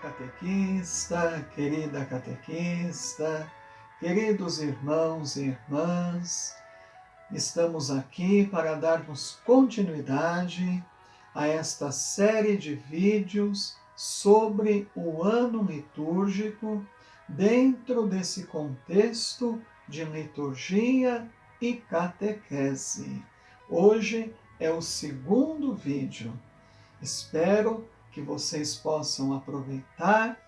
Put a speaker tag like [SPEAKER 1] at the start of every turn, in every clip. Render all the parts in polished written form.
[SPEAKER 1] catequista, querida catequista, queridos irmãos e irmãs, estamos aqui para darmos continuidade a esta série de vídeos sobre o ano litúrgico dentro desse contexto de liturgia e catequese. Hoje é o segundo vídeo. Espero que vocês possam aproveitar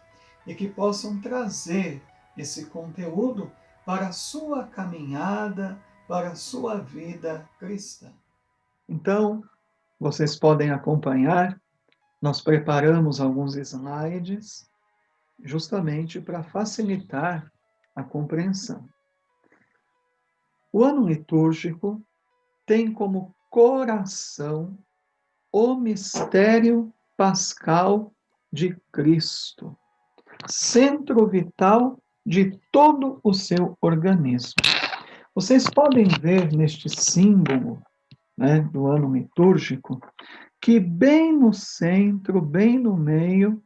[SPEAKER 1] e que possam trazer esse conteúdo para a sua caminhada, para a sua vida cristã. Então, vocês podem acompanhar, nós preparamos alguns slides justamente para facilitar a compreensão. O ano litúrgico tem como coração o mistério pascal de Cristo, centro vital de todo o seu organismo. Vocês podem ver neste símbolo, do ano litúrgico, que bem no centro, bem no meio,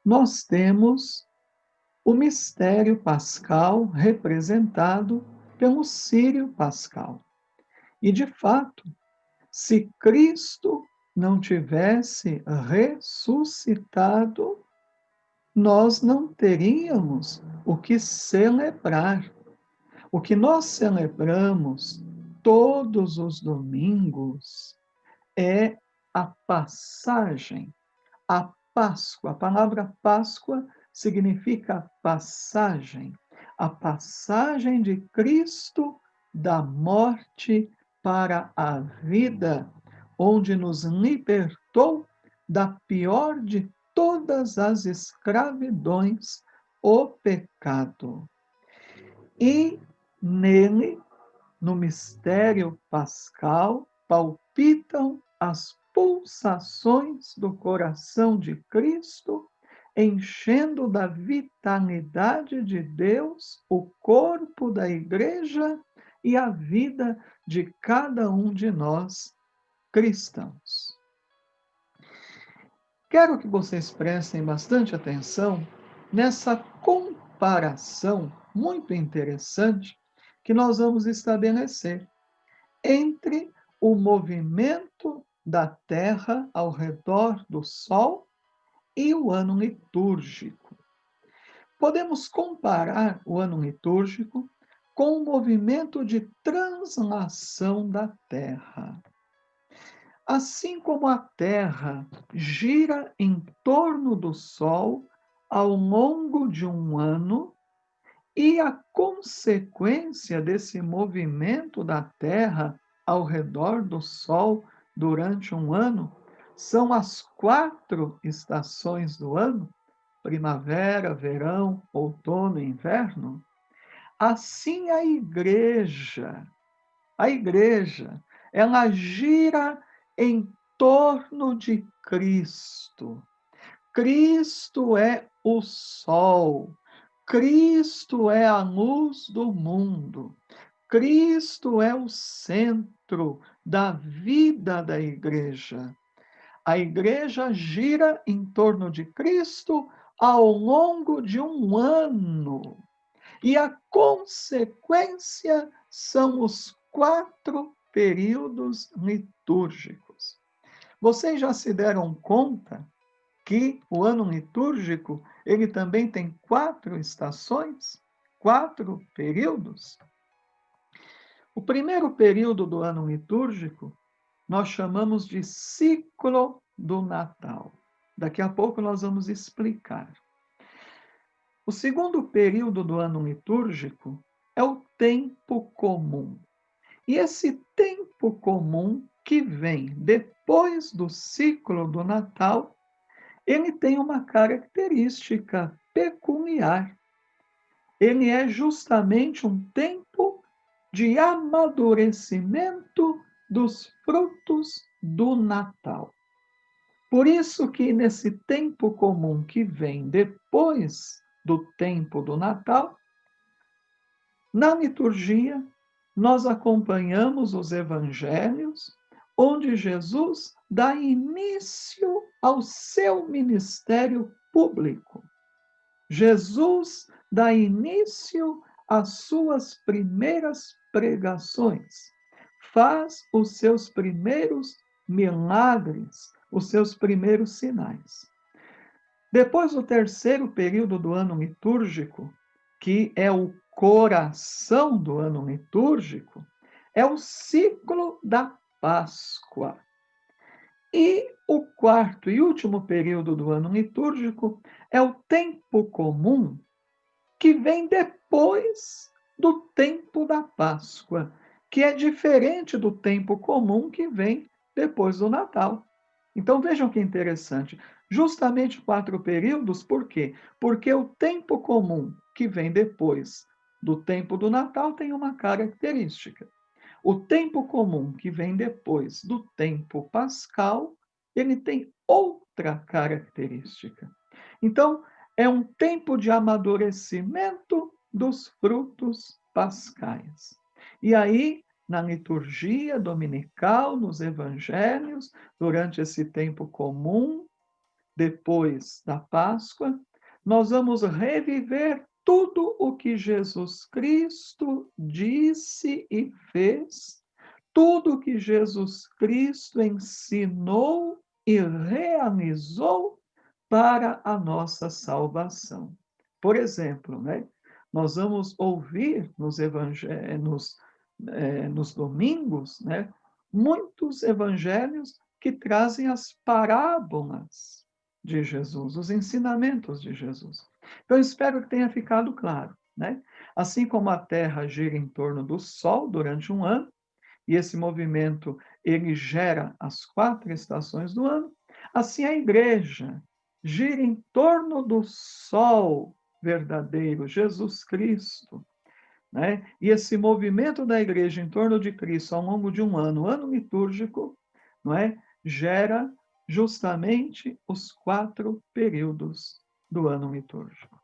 [SPEAKER 1] nós temos o mistério pascal representado pelo círio pascal. E, de fato, se Cristo não tivesse ressuscitado, nós não teríamos o que celebrar. O que nós celebramos todos os domingos é a passagem, a Páscoa. A palavra Páscoa significa passagem. A passagem de Cristo da morte para a vida, onde nos libertou da pior de todas as escravidões, o pecado. E nele, no mistério pascal, palpitam as pulsações do coração de Cristo, enchendo da vitalidade de Deus o corpo da igreja e a vida de cada um de nós cristãos. Quero que vocês prestem bastante atenção nessa comparação muito interessante que nós vamos estabelecer entre o movimento da Terra ao redor do Sol e o ano litúrgico. Podemos comparar o ano litúrgico com o movimento de translação da Terra. Assim como a Terra gira em torno do Sol ao longo de um ano, e a consequência desse movimento da Terra ao redor do Sol durante um ano são as 4 estações do ano, primavera, verão, outono e inverno. Assim a igreja, ela gira em torno de Cristo. Cristo é o sol. Cristo é a luz do mundo. Cristo é o centro da vida da igreja. A igreja gira em torno de Cristo ao longo de um ano. E a consequência são os 4 períodos litúrgicos. Vocês já se deram conta que o ano litúrgico ele também tem 4 estações, 4 períodos? O primeiro período do ano litúrgico nós chamamos de ciclo do Natal. Daqui a pouco nós vamos explicar. O segundo período do ano litúrgico é o tempo comum. E esse tempo comum que vem depois do ciclo do Natal, ele tem uma característica peculiar. Ele é justamente um tempo de amadurecimento dos frutos do Natal. Por isso que nesse tempo comum que vem depois do tempo do Natal, na liturgia, nós acompanhamos os evangelhos, onde Jesus dá início ao seu ministério público. Jesus dá início às suas primeiras pregações, faz os seus primeiros milagres, os seus primeiros sinais. Depois do terceiro período do ano litúrgico, que é o coração do ano litúrgico, é o ciclo da Páscoa. E o quarto e último período do ano litúrgico é o tempo comum, que vem depois do tempo da Páscoa, que é diferente do tempo comum que vem depois do Natal. Então vejam que interessante. Justamente 4 períodos, por quê? Porque o tempo comum que vem depois do tempo do Natal tem uma característica. O tempo comum que vem depois do tempo pascal, ele tem outra característica. Então, é um tempo de amadurecimento dos frutos pascais. E aí, na liturgia dominical, nos evangelhos, durante esse tempo comum, depois da Páscoa, nós vamos reviver tudo o que Jesus Cristo disse e fez, tudo o que Jesus Cristo ensinou e realizou para a nossa salvação. Por exemplo, né, nós vamos ouvir nos evangelhos, nos domingos, né, muitos evangelhos que trazem as parábolas de Jesus, os ensinamentos de Jesus. Então, espero que tenha ficado claro, né? Assim como a Terra gira em torno do Sol durante um ano, e esse movimento ele gera as 4 estações do ano, assim a Igreja gira em torno do Sol verdadeiro, Jesus Cristo, né? E esse movimento da Igreja em torno de Cristo ao longo de um ano litúrgico, não é? Gera justamente os 4 períodos do ano litúrgico.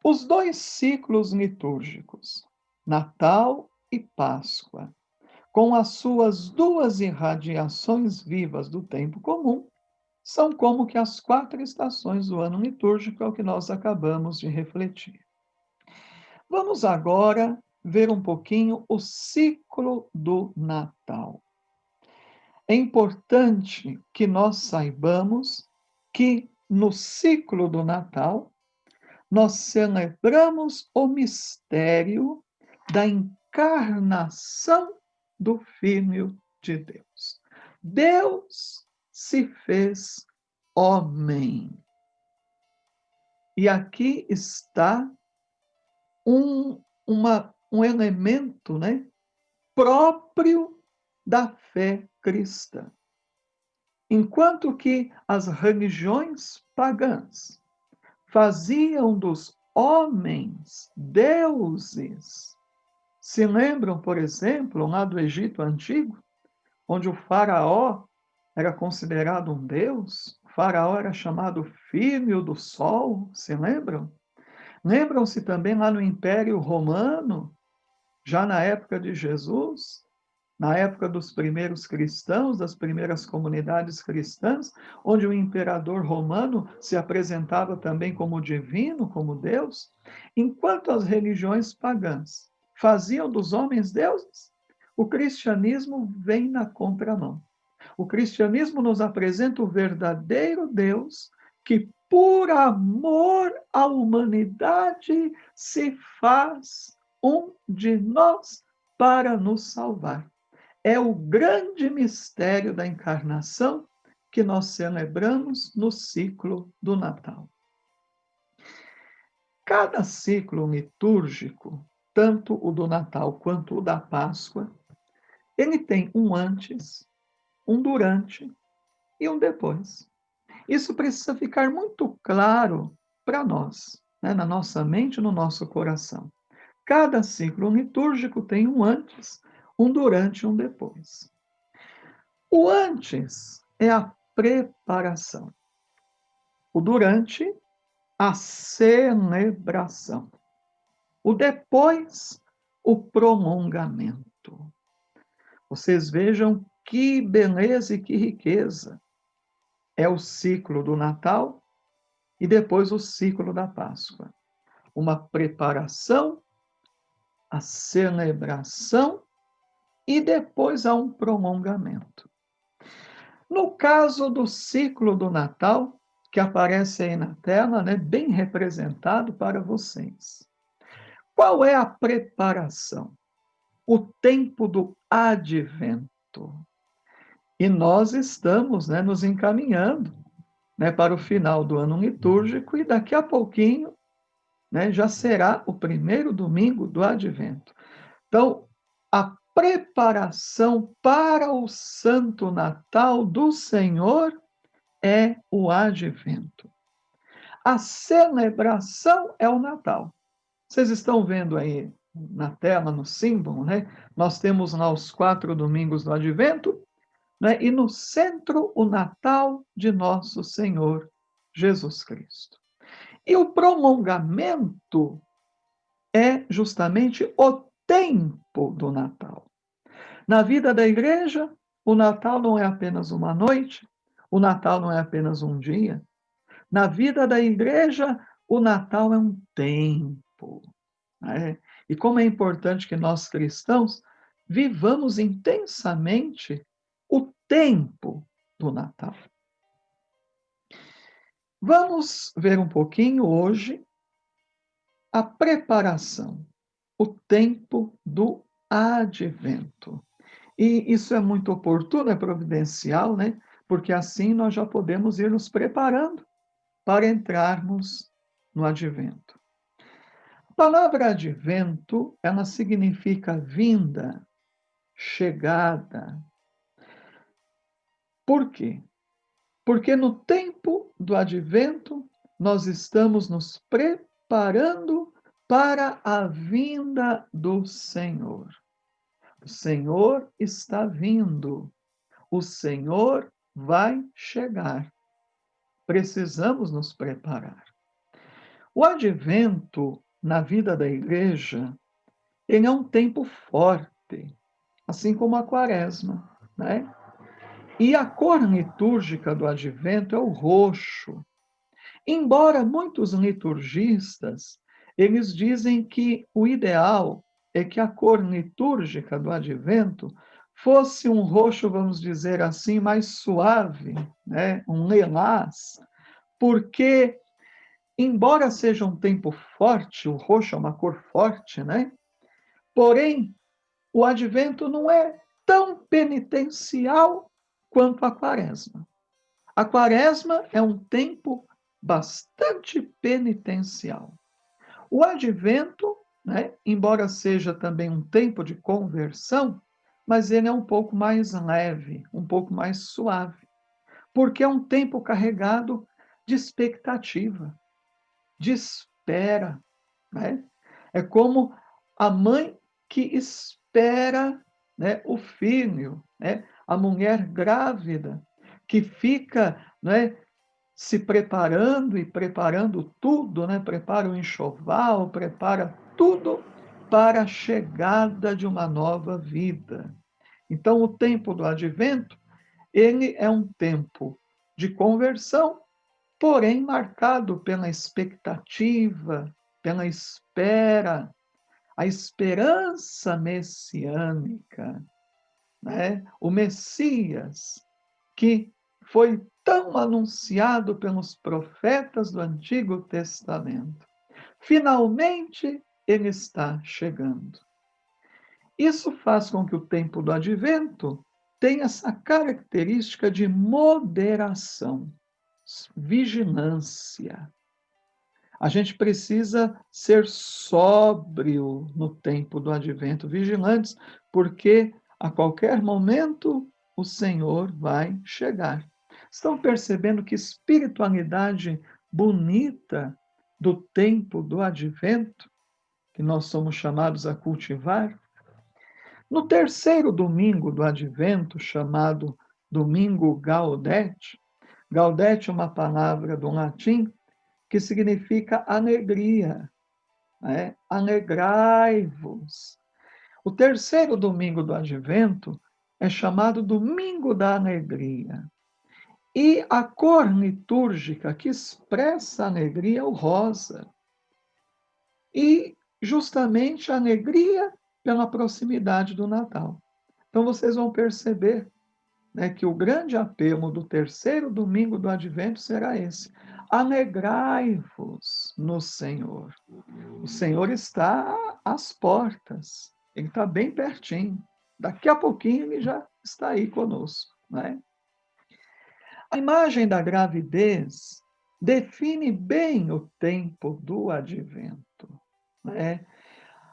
[SPEAKER 1] Os 2 ciclos litúrgicos, Natal e Páscoa, com as suas 2 irradiações vivas do tempo comum, são como que as 4 estações do ano litúrgico, é o que nós acabamos de refletir. Vamos agora ver um pouquinho o ciclo do Natal. É importante que nós saibamos que no ciclo do Natal, nós celebramos o mistério da encarnação do Filho de Deus. Deus se fez homem. E aqui está um elemento, né, próprio da fé cristã. Enquanto que as religiões pagãs faziam dos homens deuses. Se lembram, por exemplo, lá do Egito Antigo, onde o faraó era considerado um deus? O faraó era chamado filho do sol, se lembram? Lembram-se também lá no Império Romano, já na época de Jesus, na época dos primeiros cristãos, das primeiras comunidades cristãs, onde o imperador romano se apresentava também como divino, como Deus, enquanto as religiões pagãs faziam dos homens deuses, o cristianismo vem na contramão. O cristianismo nos apresenta o verdadeiro Deus que, por amor à humanidade, se faz um de nós para nos salvar. É o grande mistério da encarnação que nós celebramos no ciclo do Natal. Cada ciclo litúrgico, tanto o do Natal quanto o da Páscoa, ele tem um antes, um durante e um depois. Isso precisa ficar muito claro para nós, né? Na nossa mente, no nosso coração. Cada ciclo litúrgico tem um antes, um durante e um depois. O antes é a preparação. O durante, a celebração. O depois, o prolongamento. Vocês vejam que beleza e que riqueza. É o ciclo do Natal, e depois o ciclo da Páscoa. Uma preparação, a celebração e depois há um prolongamento. No caso do ciclo do Natal, que aparece aí na tela, né, bem representado para vocês. Qual é a preparação? O tempo do advento. E nós estamos, né, nos encaminhando, né, para o final do ano litúrgico e daqui a pouquinho, né, já será o primeiro domingo do advento. Então, a preparação para o Santo Natal do Senhor é o advento. A celebração é o Natal. Vocês estão vendo aí na tela, no símbolo, né? Nós temos lá os 4 domingos do advento, né? E no centro o Natal de nosso Senhor Jesus Cristo. E o prolongamento é justamente o tempo do Natal. Na vida da igreja, o Natal não é apenas uma noite, o Natal não é apenas um dia. Na vida da igreja, o Natal é um tempo. Né? E como é importante que nós cristãos vivamos intensamente o tempo do Natal. Vamos ver um pouquinho hoje a preparação, o tempo do advento. E isso é muito oportuno, é providencial, né? Porque assim nós já podemos ir nos preparando para entrarmos no advento. A palavra advento, ela significa vinda, chegada. Por quê? Porque no tempo do advento, nós estamos nos preparando para a vinda do Senhor. O Senhor está vindo. O Senhor vai chegar. Precisamos nos preparar. O advento na vida da igreja, ele é um tempo forte, assim como a quaresma, né? E a cor litúrgica do advento é o roxo. Embora muitos liturgistas, eles dizem que o ideal é que a cor litúrgica do advento fosse um roxo, vamos dizer assim, mais suave, né? Um lilás, porque, embora seja um tempo forte, o roxo é uma cor forte, né? Porém, o advento não é tão penitencial quanto a quaresma. A quaresma é um tempo bastante penitencial. O advento, né, embora seja também um tempo de conversão, mas ele é um pouco mais leve, um pouco mais suave, porque é um tempo carregado de expectativa, de espera, né? É como a mãe que espera, né, o filho, né? A mulher grávida que fica, né, se preparando e preparando tudo, né? Prepara o enxoval, prepara tudo para a chegada de uma nova vida. Então, o tempo do advento, ele é um tempo de conversão, porém marcado pela expectativa, pela espera, a esperança messiânica, né? O Messias, que foi tão anunciado pelos profetas do Antigo Testamento. Finalmente, ele está chegando. Isso faz com que o tempo do advento tenha essa característica de moderação, vigilância. A gente precisa ser sóbrio no tempo do advento, vigilantes, porque a qualquer momento o Senhor vai chegar. Estão percebendo que espiritualidade bonita do tempo do advento, que nós somos chamados a cultivar? No terceiro domingo do advento, chamado Domingo Gaudete, Gaudete é uma palavra do latim que significa alegria, né? Alegrai-vos. O terceiro domingo do advento é chamado Domingo da Alegria. E a cor litúrgica que expressa a alegria é o rosa. E justamente a alegria pela proximidade do Natal. Então vocês vão perceber, né, que o grande apelo do terceiro domingo do Advento será esse: alegrai-vos no Senhor. O Senhor está às portas, ele está bem pertinho. Daqui a pouquinho ele já está aí conosco, né? A imagem da gravidez define bem o tempo do Advento, né?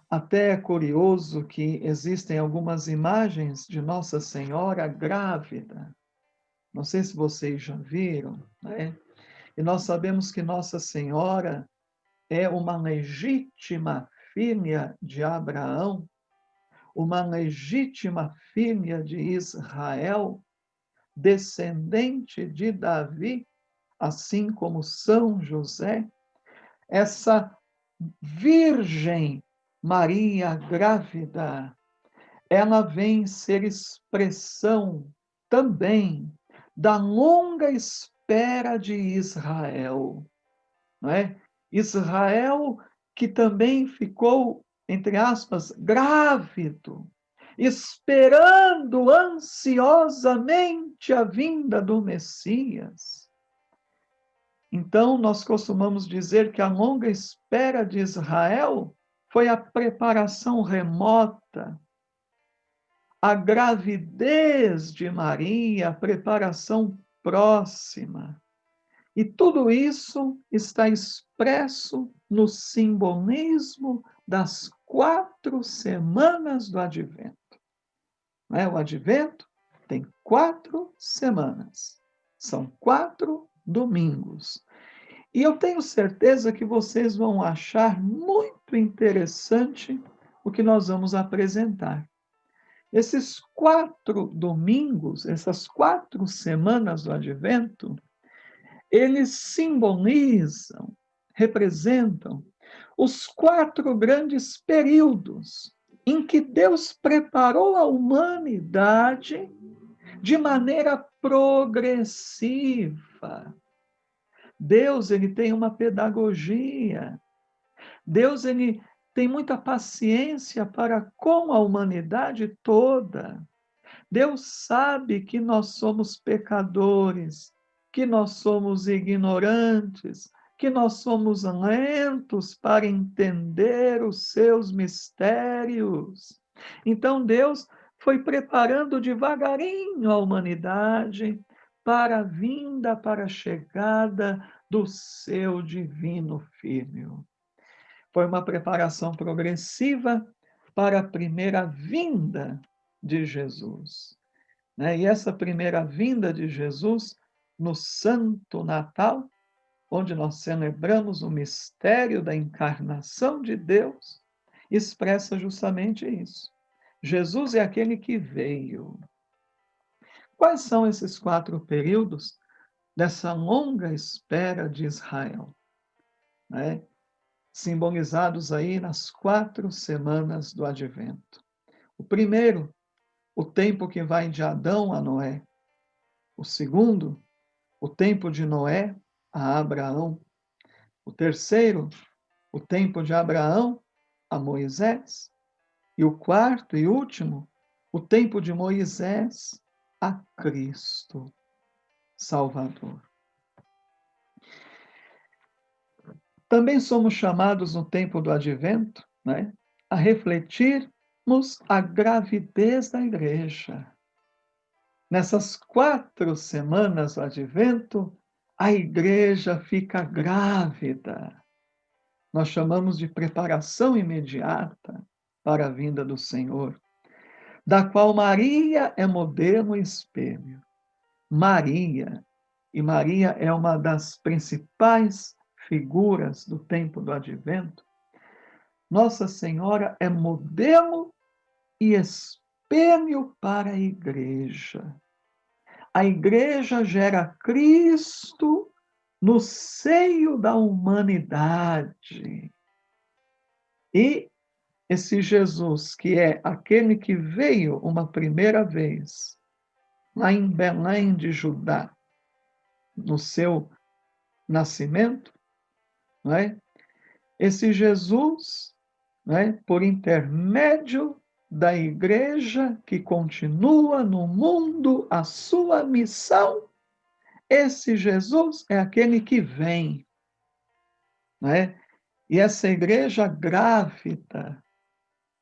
[SPEAKER 1] Até é curioso que existem algumas imagens de Nossa Senhora grávida. Não sei se vocês já viram, né? E nós sabemos que Nossa Senhora é uma legítima filha de Abraão, uma legítima filha de Israel, descendente de Davi, assim como São José. Essa Virgem Maria grávida, ela vem ser expressão também da longa espera de Israel, não é? Israel que também ficou, entre aspas, grávido, esperando ansiosamente a vinda do Messias. Então, nós costumamos dizer que a longa espera de Israel foi a preparação remota, a gravidez de Maria, a preparação próxima. E tudo isso está expresso no simbolismo das 4 semanas do Advento. Não. O Advento tem 4 semanas, são 4 domingos. E eu tenho certeza que vocês vão achar muito interessante o que nós vamos apresentar. Esses 4 domingos, essas 4 semanas do Advento, eles simbolizam, representam os 4 grandes períodos em que Deus preparou a humanidade de maneira progressiva. Deus, ele tem uma pedagogia. Deus, ele tem muita paciência para com a humanidade toda. Deus sabe que nós somos pecadores, que nós somos ignorantes, que nós somos lentos para entender os seus mistérios. Então Deus foi preparando devagarinho a humanidade para a vinda, para a chegada do seu divino Filho. Foi uma preparação progressiva para a primeira vinda de Jesus, né? E essa primeira vinda de Jesus no Santo Natal, onde nós celebramos o mistério da encarnação de Deus, expressa justamente isso. Jesus é aquele que veio. Quais são esses 4 períodos dessa longa espera de Israel, né? Simbolizados aí nas 4 semanas do Advento. O primeiro, o tempo que vai de Adão a Noé. O segundo, o tempo de Noé a Abraão. O terceiro, o tempo de Abraão a Moisés. E o quarto e último, o tempo de Moisés a Cristo Salvador. Também somos chamados no tempo do Advento, né, a refletirmos a gravidez da igreja. Nessas 4 semanas do Advento, a igreja fica grávida. Nós chamamos de preparação imediata para a vinda do Senhor, da qual Maria é modelo e espelho. Maria é uma das principais figuras do tempo do Advento. Nossa Senhora é modelo e espelho para a igreja. A igreja gera Cristo no seio da humanidade. E esse Jesus, que é aquele que veio uma primeira vez, lá em Belém de Judá, no seu nascimento, não é? Esse Jesus, não é? Por intermédio da igreja que continua no mundo a sua missão, esse Jesus é aquele que vem, não é? E essa igreja grávida,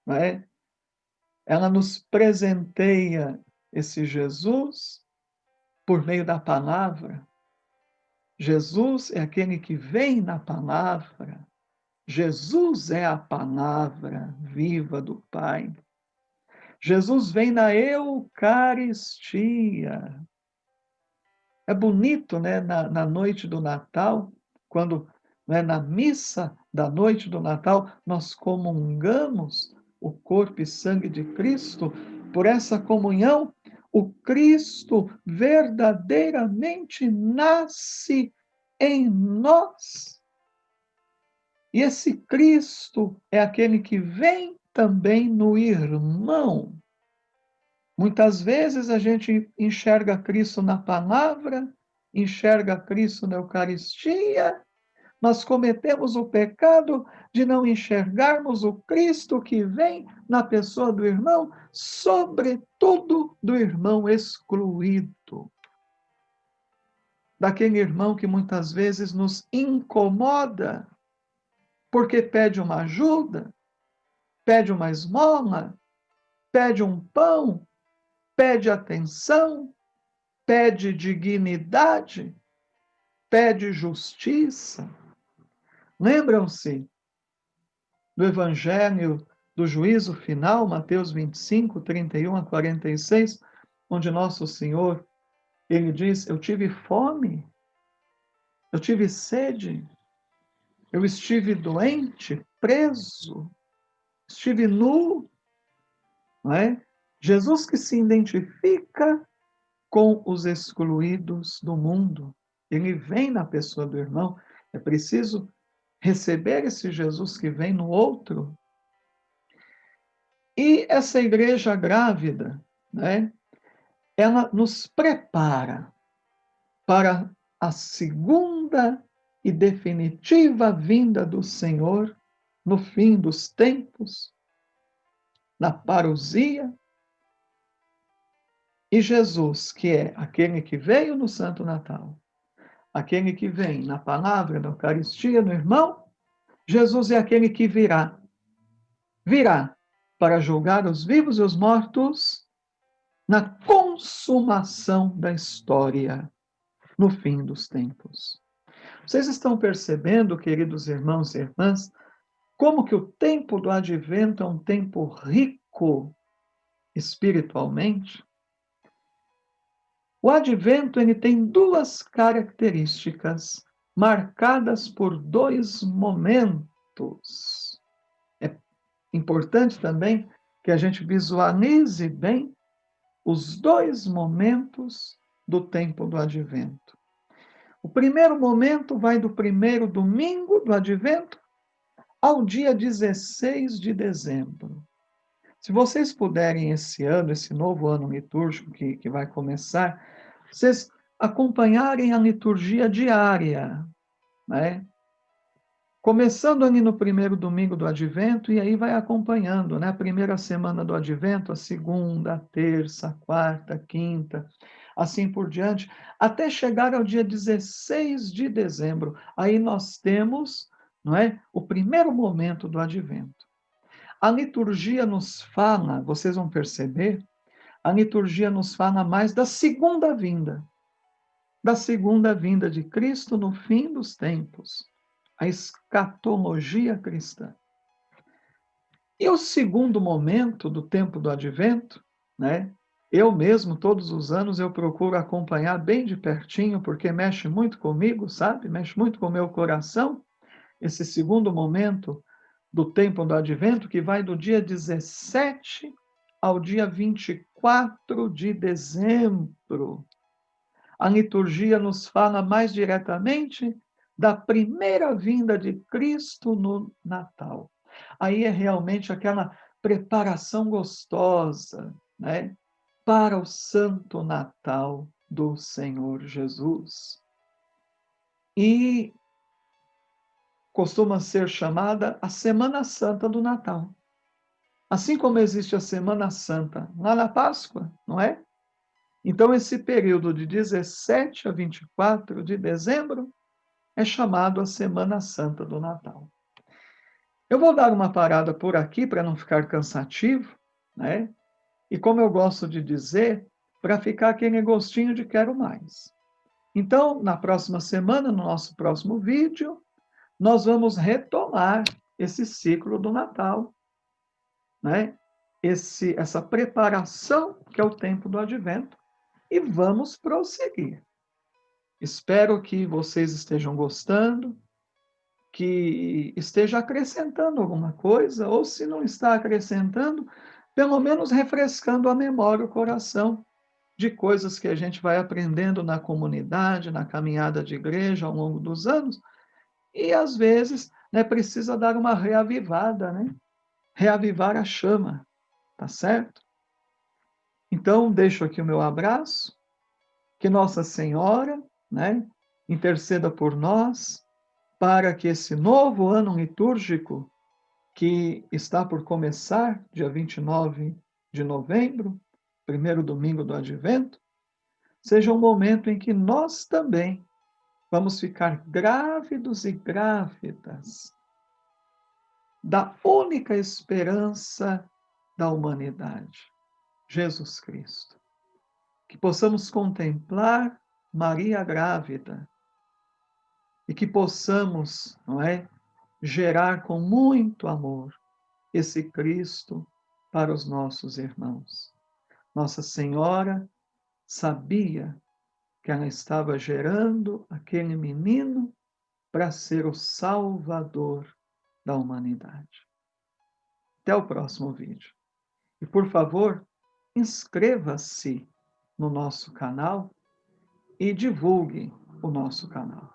[SPEAKER 1] não é? Ela nos presenteia esse Jesus por meio da palavra. Jesus é aquele que vem na palavra. Jesus é a palavra viva do Pai. Jesus vem na Eucaristia. É bonito, né, na noite do Natal, quando, né, na missa da noite do Natal, nós comungamos o corpo e sangue de Cristo. Por essa comunhão, o Cristo verdadeiramente nasce em nós. E esse Cristo é aquele que vem também no irmão. Muitas vezes a gente enxerga Cristo na palavra, enxerga Cristo na Eucaristia, mas cometemos o pecado de não enxergarmos o Cristo que vem na pessoa do irmão, sobretudo do irmão excluído. Daquele irmão que muitas vezes nos incomoda, porque pede uma ajuda, pede uma esmola, pede um pão, pede atenção, pede dignidade, pede justiça. Lembram-se do Evangelho do juízo final, Mateus 25, 31 a 46, onde Nosso Senhor, ele diz: eu tive fome, eu tive sede, eu estive doente, preso, estive nu, não é? Jesus que se identifica com os excluídos do mundo. Ele vem na pessoa do irmão. É preciso receber esse Jesus que vem no outro. E essa igreja grávida, né, ela nos prepara para a segunda e definitiva vinda do Senhor no fim dos tempos, na parousia. E Jesus, que é aquele que veio no Santo Natal, aquele que vem na palavra, na Eucaristia, no irmão, Jesus é aquele que virá. Virá para julgar os vivos e os mortos na consumação da história, no fim dos tempos. Vocês estão percebendo, queridos irmãos e irmãs, como que o tempo do advento é um tempo rico espiritualmente? O advento ele tem duas características marcadas por dois momentos. É importante também que a gente visualize bem os dois momentos do tempo do advento. O primeiro momento vai do primeiro domingo do advento ao dia 16 de dezembro. Se vocês puderem esse ano, esse novo ano litúrgico que vai começar, vocês acompanharem a liturgia diária, né? Começando ali no primeiro domingo do Advento, e aí vai acompanhando, né? A primeira semana do Advento, a segunda, a terça, a quarta, a quinta, assim por diante, até chegar ao dia 16 de dezembro. Aí nós temos, não é, o primeiro momento do Advento. A liturgia nos fala, vocês vão perceber, a liturgia nos fala mais da segunda vinda de Cristo no fim dos tempos, a escatologia cristã. E o segundo momento do tempo do advento, né? Eu mesmo, todos os anos, eu procuro acompanhar bem de pertinho, porque mexe muito comigo, sabe? Mexe muito com o meu coração, esse segundo momento do tempo do advento, que vai do dia 17 ao dia 24 de dezembro. A liturgia nos fala mais diretamente da primeira vinda de Cristo no Natal. Aí é realmente aquela preparação gostosa, né, para o Santo Natal do Senhor Jesus. e costuma ser chamada a Semana Santa do Natal. Assim como existe a Semana Santa lá na Páscoa, não é? Então, esse período de 17 a 24 de dezembro é chamado a Semana Santa do Natal. Eu vou dar uma parada por aqui para não ficar cansativo, né? E como eu gosto de dizer, para ficar aquele gostinho de quero mais. Então, na próxima semana, no nosso próximo vídeo, nós vamos retomar esse ciclo do Natal, né? Essa preparação que é o tempo do Advento, e vamos prosseguir. Espero que vocês estejam gostando, que esteja acrescentando alguma coisa, ou se não está acrescentando, pelo menos refrescando a memória, o coração, de coisas que a gente vai aprendendo na comunidade, na caminhada de igreja ao longo dos anos, e às vezes, né, precisa dar uma reavivada, né? Reavivar a chama, tá certo? Então, deixo aqui o meu abraço, que Nossa Senhora, né, interceda por nós, para que esse novo ano litúrgico, que está por começar, dia 29 de novembro, primeiro domingo do Advento, seja um momento em que nós também vamos ficar grávidos e grávidas da única esperança da humanidade, Jesus Cristo. Que possamos contemplar Maria grávida e que possamos, não é, gerar com muito amor esse Cristo para os nossos irmãos. Nossa Senhora sabia que ela estava gerando aquele menino para ser o Salvador da humanidade. Até o próximo vídeo. E, por favor, inscreva-se no nosso canal e divulgue o nosso canal.